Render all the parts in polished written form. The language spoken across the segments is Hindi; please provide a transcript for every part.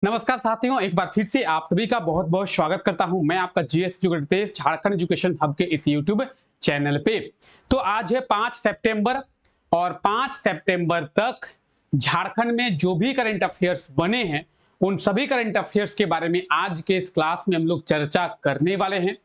नमस्कार साथियों, एक बार फिर से आप सभी का बहुत बहुत स्वागत करता हूं। मैं आपका GS Ritesh Jharkhand education hub के इस यूट्यूब चैनल पे। तो आज है 5 सितंबर और 5 सितंबर तक झारखंड में जो भी करंट अफेयर्स बने हैं उन सभी करंट अफेयर्स के बारे में आज के इस क्लास में हम लोग चर्चा करने वाले हैं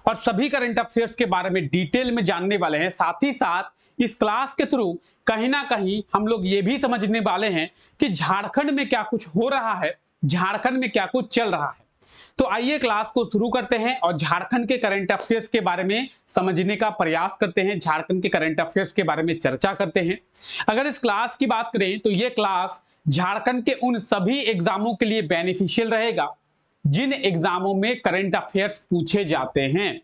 और सभी करंट अफेयर्स के बारे में डिटेल में जानने वाले हैं। साथ ही साथ इस क्लास के थ्रू कहीं ना कहीं हम लोग ये भी समझने वाले हैं कि झारखंड में क्या कुछ हो रहा है, झारखंड में क्या कुछ चल रहा है। तो आइए क्लास को शुरू करते हैं और झारखंड के करंट अफेयर्स के बारे में समझने का प्रयास करते हैं, झारखंड के करंट अफेयर्स के बारे में चर्चा करते हैं। अगर इस क्लास की बात करें तो यह क्लास झारखंड के उन सभी एग्जामों के लिए बेनिफिशियल रहेगा जिन एग्जामों में करंट अफेयर्स पूछे जाते हैं।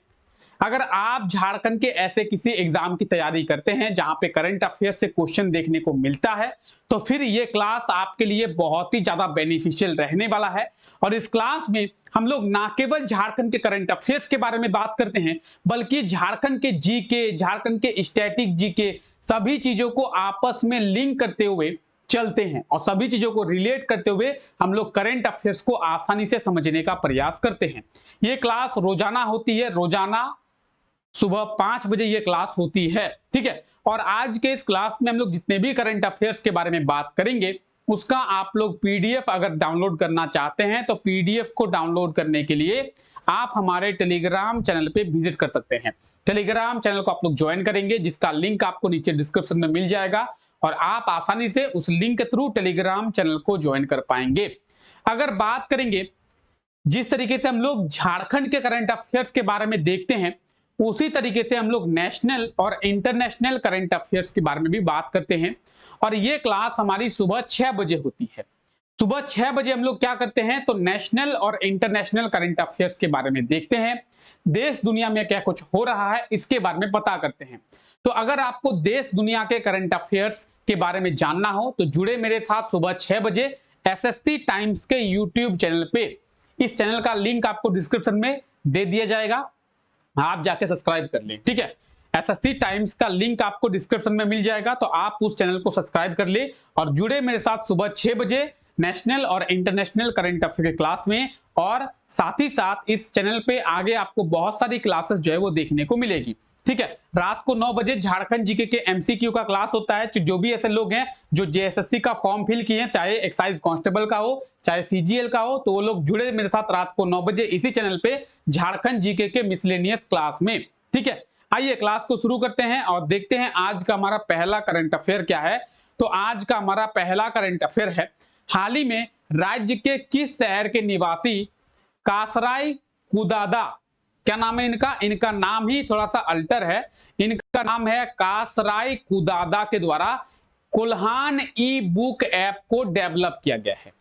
अगर आप झारखंड के ऐसे किसी एग्जाम की तैयारी करते हैं जहां पे करंट अफेयर से क्वेश्चन देखने को मिलता है तो फिर ये क्लास आपके लिए बहुत ही ज्यादा बेनिफिशियल रहने वाला है। और इस क्लास में हम लोग ना केवल झारखंड के करंट अफेयर्स के बारे में बात करते हैं बल्कि झारखंड के जीके, झारखंड के स्टैटिक जीके, सभी चीजों को आपस में लिंक करते हुए चलते हैं और सभी चीजों को रिलेट करते हुए हम लोग करंट अफेयर्स को आसानी से समझने का प्रयास करते हैं। ये क्लास रोजाना होती है, रोजाना सुबह 5 बजे ये क्लास होती है, ठीक है। और आज के इस क्लास में हम लोग जितने भी करंट अफेयर्स के बारे में बात करेंगे उसका आप लोग पीडीएफ अगर डाउनलोड करना चाहते हैं तो पीडीएफ को डाउनलोड करने के लिए आप हमारे टेलीग्राम चैनल पे विजिट कर सकते हैं। टेलीग्राम चैनल को आप लोग ज्वाइन करेंगे जिसका लिंक आपको नीचे डिस्क्रिप्शन में मिल जाएगा और आप आसानी से उस लिंक के थ्रू टेलीग्राम चैनल को ज्वाइन कर पाएंगे। अगर बात करेंगे जिस तरीके से हम लोग झारखंड के करंट अफेयर्स के बारे में देखते हैं उसी तरीके से हम लोग नेशनल और इंटरनेशनल करंट अफेयर्स के बारे में भी बात करते हैं। और ये क्लास हमारी सुबह 6 बजे होती है। सुबह 6 बजे हम लोग क्या करते हैं तो नेशनल और इंटरनेशनल करंट अफेयर्स के बारे में देखते हैं, देश दुनिया में क्या कुछ हो रहा है इसके बारे में पता करते हैं। तो अगर आपको देश दुनिया के करंट अफेयर्स के बारे में जानना हो तो जुड़े मेरे साथ सुबह 6 बजे एसएससी टाइम्स के यूट्यूब चैनल पे। इस चैनल का लिंक आपको डिस्क्रिप्शन में दे दिया जाएगा, आप जाके सब्सक्राइब कर लें, ठीक है। एसएससी टाइम्स का लिंक आपको डिस्क्रिप्शन में मिल जाएगा तो आप उस चैनल को सब्सक्राइब कर ले और जुड़े मेरे साथ सुबह 6 बजे नेशनल और इंटरनेशनल करंट अफेयर की क्लास में। और साथ ही साथ इस चैनल पे आगे आपको बहुत सारी क्लासेस जो है वो देखने को मिलेगी, ठीक है। रात को 9 बजे झारखंड जीके के एमसीक्यू का क्लास होता है। जो भी ऐसे लोग हैं जो जेएसएससी का फॉर्म फिल किए हैं, चाहे एक्साइज कांस्टेबल का हो चाहे सीजीएल का हो, तो वो लोग जुड़े मेरे साथ रात को 9 बजे इसी चैनल पे झारखंड जीके के मिसलेनियस क्लास में, ठीक है। आइए क्लास को शुरू करते हैं और देखते हैं आज का हमारा पहला करंट अफेयर क्या है। तो आज का हमारा पहला करंट अफेयर है, हाल ही में राज्य के किस शहर के निवासी कासराय कुदादा, क्या नाम है इनका, इनका नाम ही थोड़ा सा अल्टर है, इनका नाम है कासराय कुदादा के द्वारा कोल्हान ई बुक ऐप को डेवलप किया गया है।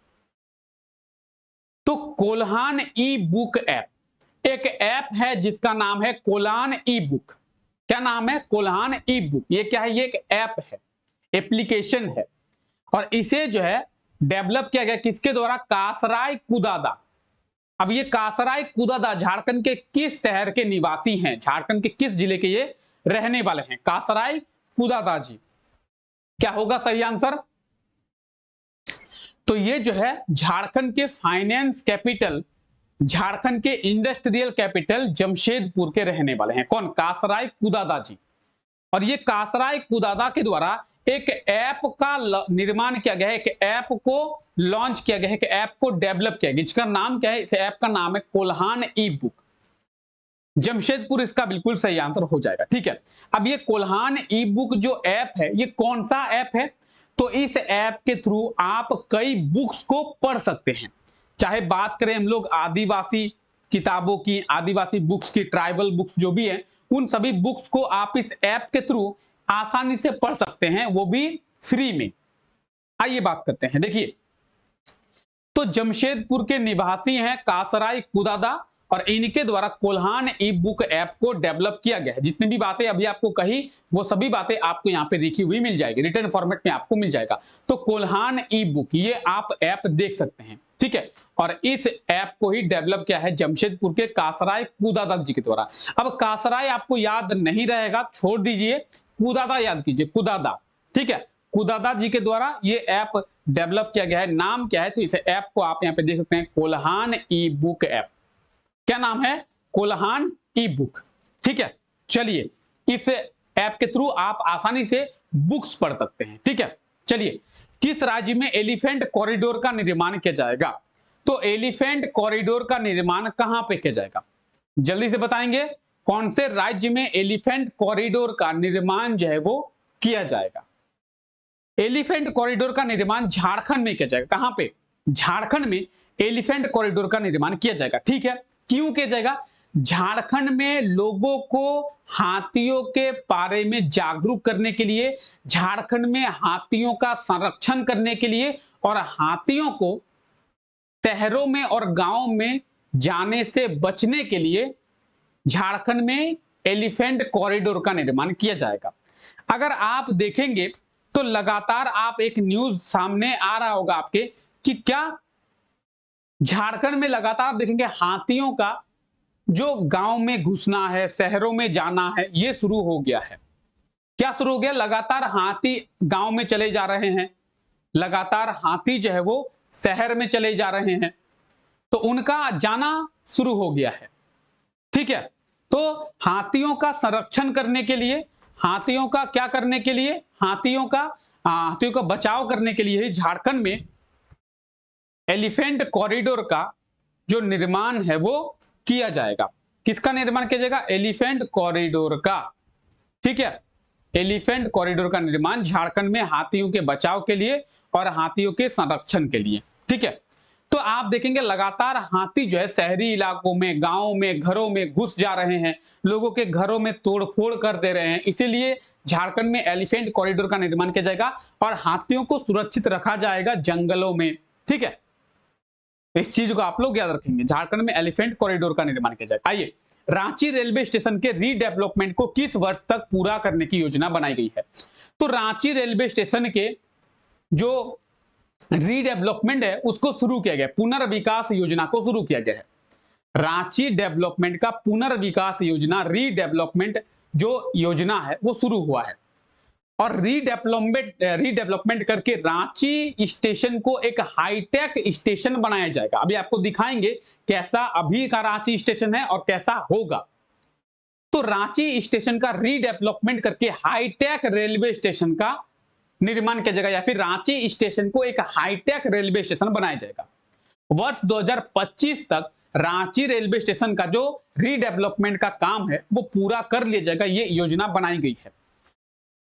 तो कोल्हान ई बुक ऐप एक ऐप है जिसका नाम है कोल्हान ई बुक। क्या नाम है? कोल्हान ई बुक। ये क्या है? ये एक ऐप है, एप्लीकेशन है और इसे जो है डेवलप किया गया किसके द्वारा? कासराय कुदादा। अब ये कासराय कुदादा झारखंड के किस शहर के निवासी हैं, झारखंड के किस जिले के ये रहने वाले हैं? कासराय कुदादा जी। क्या होगा सही आंसर? तो ये जो है झारखंड के फाइनेंस कैपिटल, झारखंड के इंडस्ट्रियल कैपिटल जमशेदपुर के रहने वाले हैं। कौन? कासराय कुदादा जी। और ये कासराय कुदादा के द्वारा एक ऐप का निर्माण किया गया है, एक ऐप को लॉन्च किया गया है, एक ऐप को डेवलप किया गया जिसका नाम क्या है? इस ऐप का नाम है कोल्हान ई बुक। जमशेदपुर इसका बिल्कुल सही आंसर हो जाएगा, ठीक है। अब ये कोल्हान ई बुक जो ऐप है ये कौन सा ऐप है? तो इस ऐप के थ्रू आप कई बुक्स को पढ़ सकते हैं। चाहे बात करें हम लोग आदिवासी किताबों की, आदिवासी बुक्स की, ट्राइबल बुक्स जो भी है, उन सभी बुक्स को आप इस ऐप के थ्रू आसानी से पढ़ सकते हैं, वो भी फ्री में। आइए बात करते हैं। देखिए, तो जमशेदपुर के निवासी हैं कासराय कुदादा और इनके द्वारा कोल्हान ई बुक ऐप को डेवलप किया गया है। जितनी भी बातें अभी आपको कही वो सभी बातें आपको यहाँ पे लिखी हुई मिल जाएगी, रिटर्न फॉर्मेट में आपको मिल जाएगा। तो कोल्हान ई बुक ये आप ऐप देख सकते हैं, ठीक है। और इस ऐप को ही डेवलप किया है जमशेदपुर के कासराय कुदादा जी के द्वारा। अब कासराय आपको याद नहीं रहेगा, छोड़ दीजिए, कुदादा याद कीजिए, कुदादा, ठीक है। कुदादा जी के द्वारा ये ऐप डेवलप किया गया है। नाम क्या है, तो इस ऐप को आप यहाँ पे देख सकते हैं, कोल्हान ई बुक ऐप। क्या नाम है? कोल्हान ई बुक। ठीक है, चलिए इस ऐप के थ्रू आप आसानी से बुक्स पढ़ सकते हैं। ठीक है, चलिए किस राज्य में एलिफेंट कॉरिडोर का निर्माण किया जाएगा? तो एलिफेंट कॉरिडोर का निर्माण कहां पे किया जाएगा? जल्दी से बताएंगे, कौन से राज्य में एलिफेंट कॉरिडोर का निर्माण जो है वो किया जाएगा? एलिफेंट कॉरिडोर का निर्माण झारखंड में किया जाएगा। कहां पे? झारखंड में एलिफेंट कॉरिडोर का निर्माण किया जाएगा। ठीक है, क्यों किया जाएगा? झारखंड में लोगों को हाथियों के बारे में जागरूक करने के लिए, झारखंड में हाथियों का संरक्षण करने के लिए और हाथियों को शहरों में और गांव में जाने से बचने के लिए झारखंड में एलिफेंट कॉरिडोर का निर्माण किया जाएगा। अगर आप देखेंगे तो लगातार आप एक न्यूज सामने आ रहा होगा आपके कि क्या झारखंड में लगातार देखेंगे हाथियों का जो गांव में घुसना है, शहरों में जाना है, ये शुरू हो गया है। क्या शुरू हो गया? लगातार हाथी गांव में चले जा रहे हैं, लगातार हाथी जो है वो शहर में चले जा रहे हैं, तो उनका जाना शुरू हो गया है। ठीक है, तो हाथियों का संरक्षण करने के लिए, हाथियों का क्या करने के लिए, हाथियों का बचाव करने के लिए झारखंड में एलिफेंट कॉरिडोर का जो निर्माण है वो किया जाएगा। किसका निर्माण किया जाएगा? एलिफेंट कॉरिडोर का। ठीक है, एलिफेंट कॉरिडोर का निर्माण झारखंड में हाथियों के बचाव के लिए और हाथियों के संरक्षण के लिए। ठीक है, तो आप देखेंगे लगातार हाथी जो है शहरी इलाकों में, गांवों में, घरों में घुस जा रहे हैं, लोगों के घरों में तोड़फोड़ कर दे रहे हैं। इसीलिए झारखंड में एलिफेंट कॉरिडोर का निर्माण किया जाएगा और हाथियों को सुरक्षित रखा जाएगा जंगलों में। ठीक है, इस चीज को आप लोग याद रखेंगे, झारखंड में एलिफेंट कॉरिडोर का निर्माण किया जाएगा। आइए, रांची रेलवे स्टेशन के रीडेवलपमेंट को किस वर्ष तक पूरा करने की योजना बनाई गई है? तो रांची रेलवे स्टेशन के जो रीडेवलपमेंट है उसको शुरू किया गया, पुनर्विकास योजना को शुरू किया गया है। रांची डेवलपमेंट का पुनर्विकास योजना, रीडेवलपमेंट जो योजना है वो शुरू हुआ है और रीडेवलपमेंट करके रांची स्टेशन को एक हाईटेक स्टेशन बनाया जाएगा। अभी आपको दिखाएंगे कैसा अभी का रांची स्टेशन है और कैसा होगा। तो रांची स्टेशन का रीडेवलपमेंट करके हाईटेक रेलवे स्टेशन का निर्माण किया जाएगा या फिर रांची स्टेशन को एक हाईटेक रेलवे स्टेशन बनाया जाएगा। वर्ष 2025 तक रांची रेलवे स्टेशन का जो रीडेवलपमेंट का काम है वो पूरा कर लिया जाएगा, ये योजना बनाई गई है।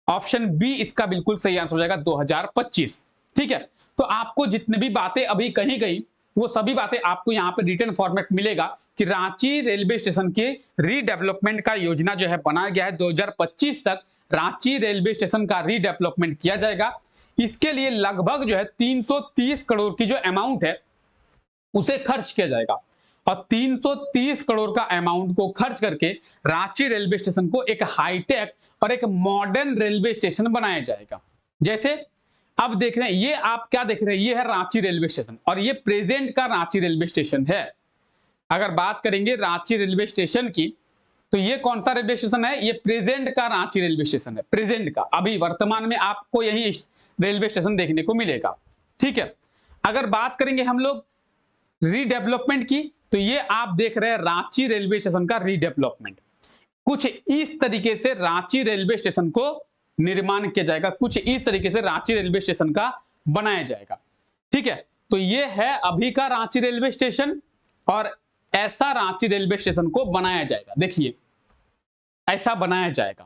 ऑप्शन बी इसका बिल्कुल सही आंसर हो जाएगा 2025। ठीक है, तो आपको जितने भी बातें अभी कही गई वो सभी बातें आपको यहाँ पे रिटन फॉर्मेट मिलेगा कि रांची रेलवे स्टेशन के रीडेवलपमेंट का योजना जो है बनाया गया है। 2025 तक रांची रेलवे स्टेशन का रीडेवलपमेंट किया जाएगा। इसके लिए लगभग जो है 330 करोड़ की जो अमाउंट है उसे खर्च किया जाएगा और 330 करोड़ का अमाउंट को खर्च करके रांची रेलवे स्टेशन को एक हाईटेक और एक मॉडर्न रेलवे स्टेशन बनाया जाएगा। जैसे अब देख रहे हैं, ये आप क्या देख रहे हैं, ये है रांची रेलवे स्टेशन और ये प्रेजेंट का रांची रेलवे स्टेशन है। अगर बात करेंगे रांची रेलवे स्टेशन की तो ये कौन सा रेलवे स्टेशन है? ये प्रेजेंट का रांची रेलवे स्टेशन है, प्रेजेंट का, अभी वर्तमान में आपको यही रेलवे स्टेशन देखने को मिलेगा। ठीक है, अगर बात करेंगे हम लोग रीडेवलपमेंट की तो ये आप देख रहे हैं रांची रेलवे स्टेशन का रीडेवलपमेंट। कुछ इस तरीके से रांची रेलवे स्टेशन को निर्माण किया जाएगा, कुछ इस तरीके से रांची रेलवे स्टेशन का बनाया जाएगा। ठीक है, तो ये है अभी का रांची रेलवे स्टेशन और ऐसा रांची रेलवे स्टेशन को बनाया जाएगा। देखिए ऐसा बनाया जाएगा।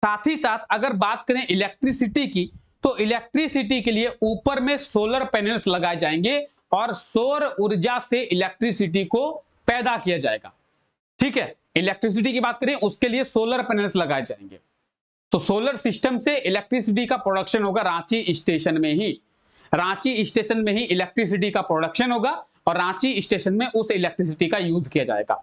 साथ ही साथ अगर बात करें इलेक्ट्रिसिटी की तो इलेक्ट्रिसिटी के लिए ऊपर में सोलर पैनल्स लगाए जाएंगे और सौर ऊर्जा से इलेक्ट्रिसिटी को पैदा किया जाएगा। ठीक है, इलेक्ट्रिसिटी की बात करें उसके लिए सोलर पैनल्स लगाए जाएंगे। तो सोलर सिस्टम से इलेक्ट्रिसिटी का प्रोडक्शन होगा रांची स्टेशन में ही, रांची स्टेशन में ही इलेक्ट्रिसिटी का प्रोडक्शन होगा और रांची स्टेशन में उस इलेक्ट्रिसिटी का यूज किया जाएगा।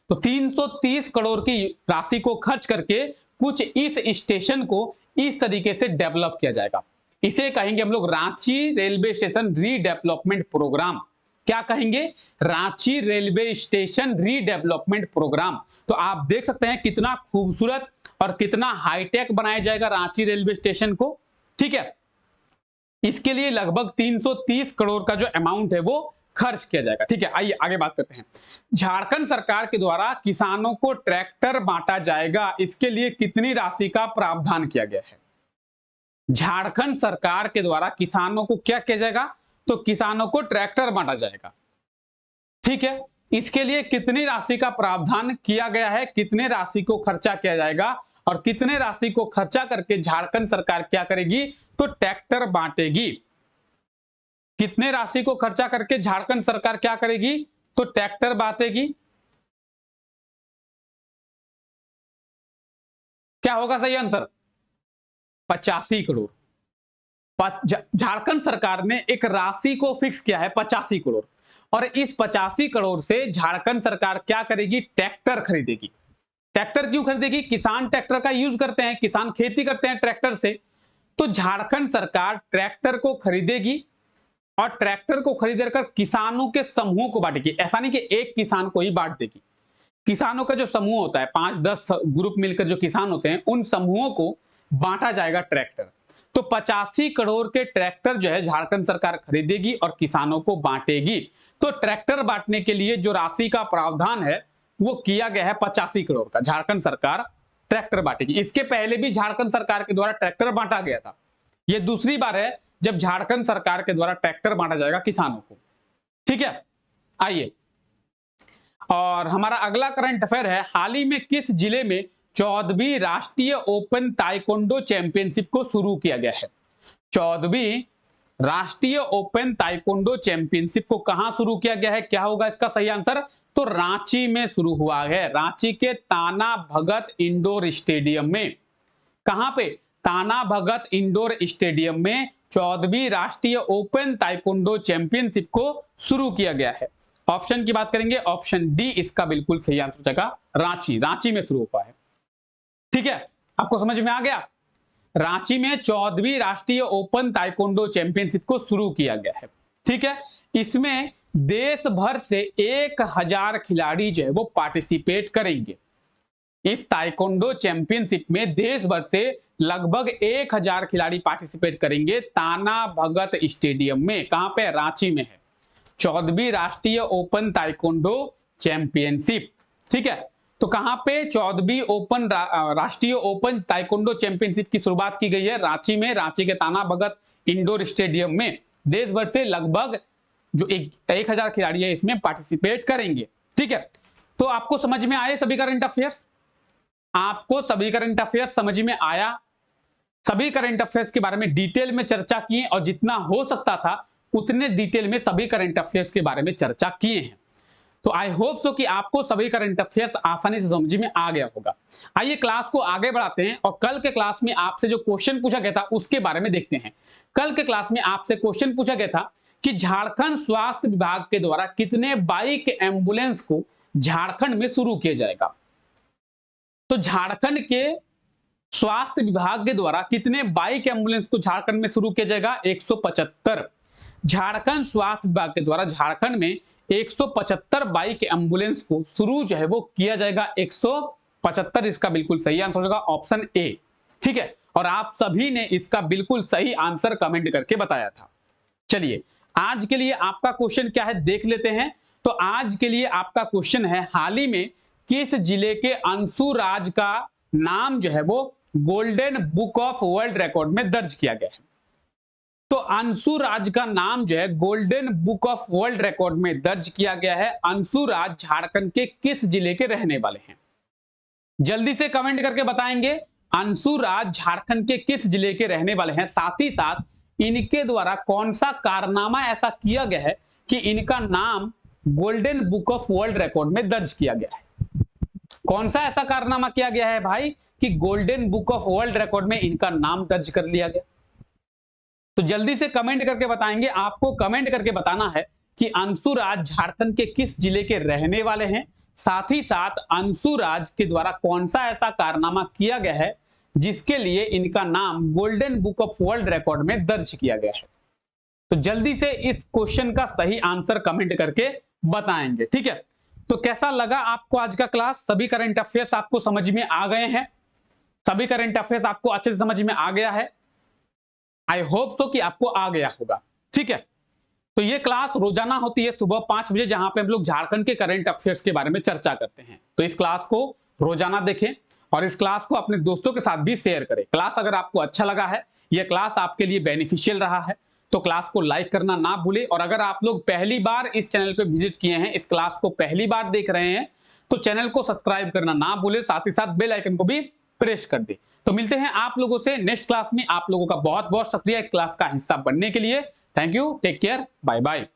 तो 330 करोड़ की राशि को खर्च करके कुछ इस स्टेशन को इस तरीके से डेवलप किया जाएगा। इसे कहेंगे हम लोग Ranchi railway station redevelopment programme. क्या कहेंगे? Ranchi railway station redevelopment programme. तो आप देख सकते हैं कितना खूबसूरत और कितना हाईटेक बनाया जाएगा रांची रेलवे स्टेशन को। ठीक है, इसके लिए लगभग 330 करोड़ का जो अमाउंट है वो खर्च किया जाएगा। ठीक है, आइए आगे बात करते हैं। झारखंड सरकार के द्वारा किसानों को ट्रैक्टर बांटा जाएगा, इसके लिए कितनी राशि का प्रावधान किया गया है? झारखंड सरकार के द्वारा किसानों को क्या किया जाएगा? तो किसानों को ट्रैक्टर बांटा जाएगा। ठीक है, इसके लिए कितनी राशि का प्रावधान किया गया है, कितने राशि को खर्चा किया जाएगा और कितने राशि को खर्चा करके झारखंड सरकार क्या करेगी? तो ट्रैक्टर बांटेगी। कितने राशि को खर्चा करके झारखंड सरकार क्या करेगी? तो ट्रैक्टर बांटेगी। क्या होगा सही आंसर? 85 करोड़। झारखंड सरकार ने एक राशि को फिक्स किया है 85 करोड़ और इस 85 करोड़ से झारखंड सरकार क्या करेगी? ट्रैक्टर खरीदेगी। ट्रैक्टर क्यों खरीदेगी? किसान ट्रैक्टर का यूज करते हैं, किसान खेती करते हैं ट्रैक्टर से, तो झारखंड सरकार ट्रैक्टर को खरीदेगी और ट्रैक्टर को खरीद कर किसानों के समूह को बांटेगी। ऐसा नहीं कि एक किसान को ही बांट देगी, किसानों का जो समूह होता है 5-10 ग्रुप मिलकर जो किसान होते हैं उन समूहों को बांटा जाएगा ट्रैक्टर। तो 85 करोड़ के ट्रैक्टर जो है झारखंड सरकार खरीदेगी और किसानों को बांटेगी। तो ट्रैक्टर बांटने के लिए जो राशि का प्रावधान है वो किया गया है 85 करोड़ का। झारखंड सरकार ट्रैक्टर बांटेगी। इसके पहले भी झारखंड सरकार के द्वारा ट्रैक्टर बांटा गया था। यह दूसरी बार है जब झारखंड सरकार के द्वारा ट्रैक्टर बांटा जाएगा किसानों को। ठीक है, आइए और हमारा अगला करंट अफेयर है, हाल ही में किस जिले में 14वीं राष्ट्रीय ओपन ताइक्वांडो चैंपियनशिप को शुरू किया गया है? 14वीं राष्ट्रीय ओपन ताइक्वांडो चैंपियनशिप को कहां शुरू किया गया है? क्या होगा इसका सही आंसर? तो रांची में शुरू हुआ है, रांची के ताना भगत इंडोर स्टेडियम में। कहां पे? ताना भगत इंडोर स्टेडियम में 14वीं राष्ट्रीय ओपन ताइक्वांडो चैंपियनशिप को शुरू किया गया है। ऑप्शन की बात करेंगे, ऑप्शन डी इसका बिल्कुल सही आंसर हो जाएगा, रांची। रांची में शुरू हुआ है। ठीक है, आपको समझ में आ गया? रांची में 14वीं राष्ट्रीय ओपन ताइक्वांडो चैंपियनशिप को शुरू किया गया है। ठीक है, इसमें देश भर से 1000 खिलाड़ी जो है वो पार्टिसिपेट करेंगे। इस ताइक्वांडो चैंपियनशिप में देश भर से लगभग 1000 खिलाड़ी पार्टिसिपेट करेंगे ताना भगत स्टेडियम में। कहां पे? रांची में है 14वीं राष्ट्रीय ओपन ताइक्वांडो चैंपियनशिप। ठीक है, तो कहां पे 14वीं ओपन राष्ट्रीय ओपन ताइक्वांडो चैंपियनशिप की शुरुआत की गई है? रांची में, रांची के ताना भगत इंडोर स्टेडियम में। देश भर से लगभग जो 1000 खिलाड़ी है इसमें पार्टिसिपेट करेंगे। ठीक है, तो आपको समझ में आए सभी करंट अफेयर्स? आपको सभी करंट अफेयर्स समझ में आया? सभी करंट अफेयर्स के बारे में डिटेल में चर्चा किए और जितना हो सकता था उतने डिटेल में सभी करंट अफेयर्स के बारे में चर्चा किए हैं। तो आई होप सो कि आपको सभी करंट अफेयर्स आसानी से समझ में आ गया होगा। आइए क्लास को आगे बढ़ाते हैं और कल के क्लास में आपसे जो क्वेश्चन पूछा गया था उसके बारे में देखते हैं। कल के क्लास में आपसे क्वेश्चन पूछा गया था कि झारखंड स्वास्थ्य विभाग के द्वारा कितने बाइक एम्बुलेंस को झारखंड में शुरू किया जाएगा? तो झारखंड के स्वास्थ्य विभाग के द्वारा कितने बाइक एम्बुलेंस को झारखंड में शुरू किया जाएगा? 175। झारखंड स्वास्थ्य विभाग के द्वारा झारखंड में 175 बाइक एम्बुलेंस को शुरू जो है वो किया जाएगा। 175 इसका बिल्कुल सही आंसर होगा, ऑप्शन ए। ठीक है, और आप सभी ने इसका बिल्कुल सही आंसर कमेंट करके बताया था। चलिए आज के लिए आपका क्वेश्चन क्या है देख लेते हैं। तो आज के लिए आपका क्वेश्चन है, हाल ही में किस जिले के अंशुराज का नाम जो है वो golden book of world record में दर्ज किया गया है? तो अंशुराज का नाम जो है golden book of world record में दर्ज किया गया है। अंशुराज झारखंड के किस जिले के रहने वाले हैं? जल्दी से कमेंट करके बताएंगे अंशुराज झारखंड के किस जिले के रहने वाले हैं। साथ ही साथ इनके द्वारा कौन सा कारनामा ऐसा किया गया है कि इनका नाम golden book of world record में दर्ज किया गया है? कौन सा ऐसा कारनामा किया गया है भाई कि golden book of world record में इनका नाम दर्ज कर लिया गया? तो जल्दी से कमेंट करके बताएंगे। आपको कमेंट करके बताना है कि अंशुराज झारखंड के किस जिले के रहने वाले हैं, साथ ही साथ अंशुराज के द्वारा कौन सा ऐसा कारनामा किया गया है जिसके लिए इनका नाम golden book of world record में दर्ज किया गया है। तो जल्दी से इस क्वेश्चन का सही आंसर कमेंट करके बताएंगे। ठीक है, तो कैसा लगा आपको आज का क्लास? सभी करंट अफेयर्स आपको समझ में आ गए हैं? सभी करंट अफेयर्स आपको अच्छे से समझ में आ गया है? आई होप सो कि आपको आ गया होगा। ठीक है, तो ये क्लास रोजाना होती है सुबह 5 बजे, जहां पे हम लोग झारखंड के करंट अफेयर्स के बारे में चर्चा करते हैं। तो इस क्लास को रोजाना देखें और इस क्लास को अपने दोस्तों के साथ भी शेयर करें। क्लास अगर आपको अच्छा लगा है, यह क्लास आपके लिए बेनिफिशियल रहा है, तो क्लास को लाइक करना ना भूलें। और अगर आप लोग पहली बार इस चैनल पे विजिट किए हैं, इस क्लास को पहली बार देख रहे हैं, तो चैनल को सब्सक्राइब करना ना भूलें, साथ ही साथ बेल आइकन को भी प्रेस कर दें। तो मिलते हैं आप लोगों से नेक्स्ट क्लास में। आप लोगों का बहुत बहुत शुक्रिया क्लास का हिस्सा बनने के लिए। Thank you, take care, bye bye.